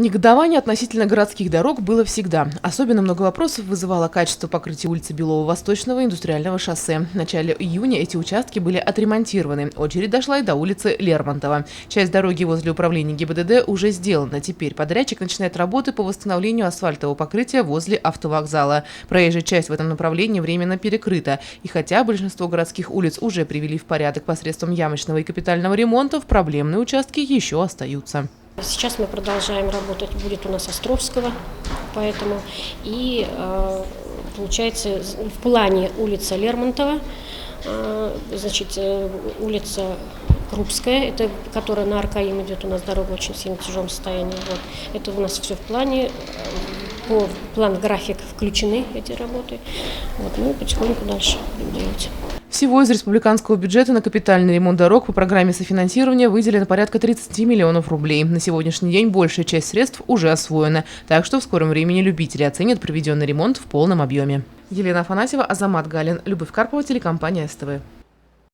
Негодование относительно городских дорог было всегда. Особенно много вопросов вызывало качество покрытия улицы Белого-Восточного индустриального шоссе. В начале июня эти участки были отремонтированы. Очередь дошла и до улицы Лермонтова. Часть дороги возле управления ГИБДД уже сделана. Теперь подрядчик начинает работы по восстановлению асфальтового покрытия возле автовокзала. Проезжая часть в этом направлении временно перекрыта. И хотя большинство городских улиц уже привели в порядок посредством ямочного и капитального ремонтов, проблемные участки еще остаются. Сейчас мы продолжаем работать, будет у нас Островского, поэтому и получается в плане улица Лермонтова, значит, улица Крупская, это которая на Аркаим идет, у нас дорога очень сильно в тяжелом состоянии. Вот. Это у нас все в плане, по план-график включены эти работы. Вот, мы потихоньку дальше будем делать. Всего из республиканского бюджета на капитальный ремонт дорог по программе софинансирования выделено порядка 30 миллионов рублей. На сегодняшний день большая часть средств уже освоена, так что в скором времени любители оценят проведенный ремонт в полном объеме. Елена Афанасьева, Азамат Галин, Любовь Карпова, телекомпания СТВ.